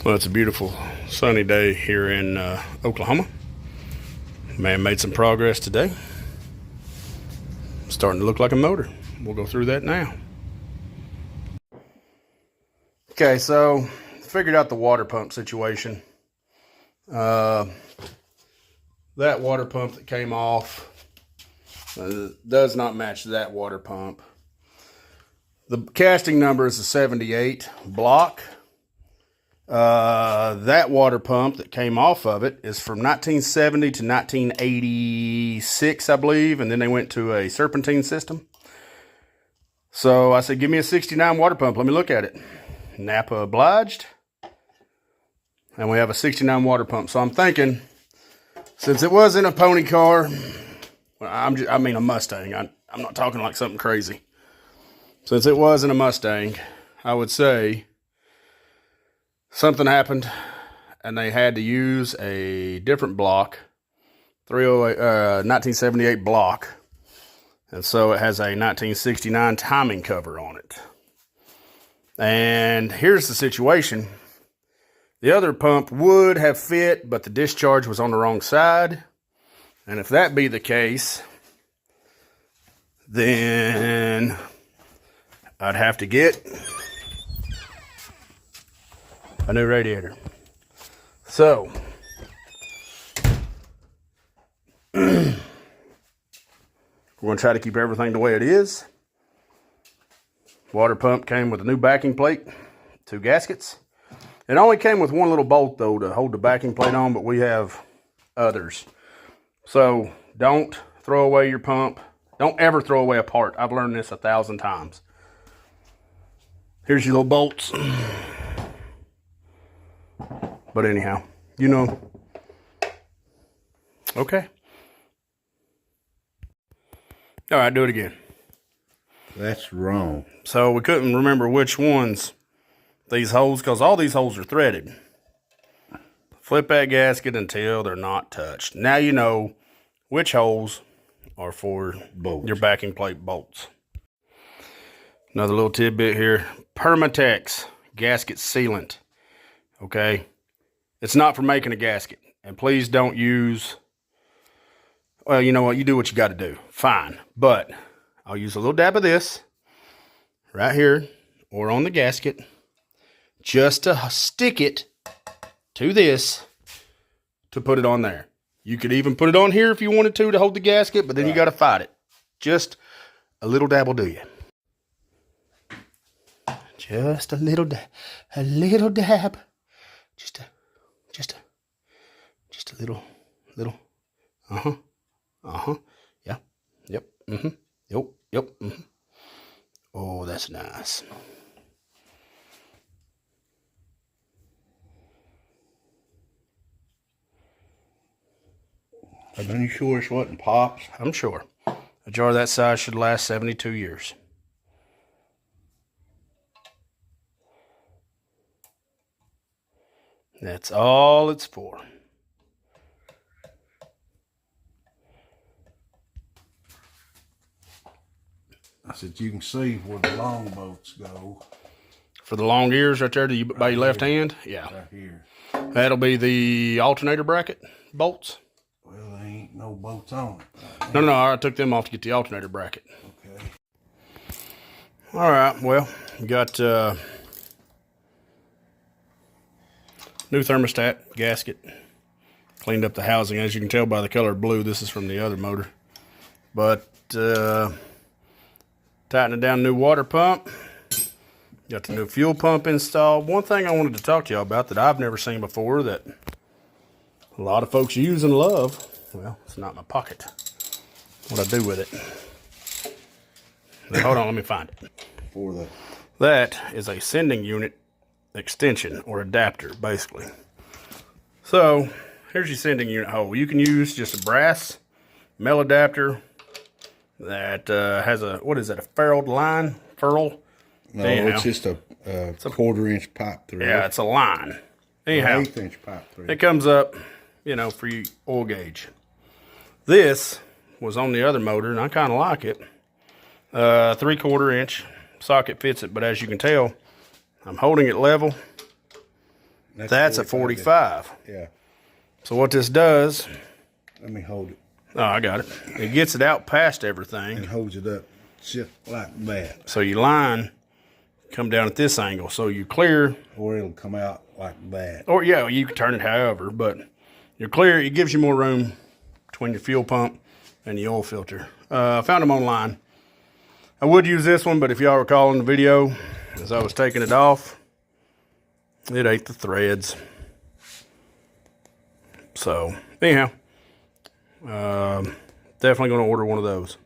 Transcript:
Well, it's a beautiful sunny day here in Oklahoma. Man made some progress today. Starting to look like a motor. We'll go through that now. Okay, so figured out the water pump situation. That water pump that came off does not match that water pump. The casting number is a 78 block. That water pump that came off of it is from 1970 to 1986, I believe, and then they went to a serpentine system. So I said, give me a 69 water pump. Let me look at it. Napa obliged. And we have a 69 water pump. So I'm thinking, since it was in a pony car, I mean a Mustang. I'm not talking like something crazy. Since it was in a Mustang, I would say something happened and they had to use a different block, 1978 block. And so it has a 1969 timing cover on it. And here's the situation. The other pump would have fit, but the discharge was on the wrong side. And if that be the case, then I'd have to get a new radiator. So we're going to try to keep everything the way it is. Water pump came with a new backing plate, 2 gaskets. It only came with one little bolt though to hold the backing plate on, but we have others. So don't throw away your pump. Don't ever throw away a part. I've learned this 1,000 times. Here's your little bolts. But anyhow, you know. Okay. All right, do it again. That's wrong. So we couldn't remember which ones, these holes, because all these holes are threaded. Flip that gasket until they're not touched. Now you know which holes are for bolts. Your backing plate bolts. Another little tidbit here. Permatex gasket sealant. Okay. It's not for making a gasket. And please don't use, well, you know what? You do what you got to do. Fine. But I'll use a little dab of this right here or on the gasket just to stick it to this to put it on there. You could even put it on here if you wanted to hold the gasket, but then you got to fight it. Just a little dab will do you. Just a little dab. A little dab. Just a little. Yeah. Yep. Yep. Oh, that's nice. Are you sure it's wasn't pops? I'm sure. A jar that size should last 72 years. That's all it's for. I said, you can see where the long bolts go. For the long ears right there by your left hand? Yeah. Right here. That'll be the alternator bracket bolts. Well, there ain't no bolts on it. No, I took them off to get the alternator bracket. Okay. All right, well, you got new thermostat gasket. Cleaned up the housing. As you can tell by the color blue, this is from the other motor. But tightening down new water pump. Got the new fuel pump installed. One thing I wanted to talk to y'all about that I've never seen before that a lot of folks use and love. Well, it's not in my pocket. What I do with it. Now, hold on, let me find it. That is a sending unit extension or adapter, basically. So here's your sending unit hole. You can use just a brass male adapter that has a, what is that, a ferruled line? Ferrule? No, anyhow, it's just a 1/4-inch pipe through. Yeah, it's a line. Anyhow, 1/8-inch pipe through. It comes up, you know, for your oil gauge. This was on the other motor, and I kind of like it. 3/4-inch socket fits it, but as you can tell, I'm holding it level. That's a 45. Yeah. So what this does, Let me hold it. oh, I got it. It gets it out past And everything. holds it up just like that. So your line come down at this angle. So you clear, Or it'll come out like that. or yeah, you can turn it however, but you're clear. It gives you more room between your fuel pump and the oil filter. I found them online. I would use this one, but if y'all recall in the video, as I was taking it off, it ate the threads. So anyhow, definitely going to order one of those.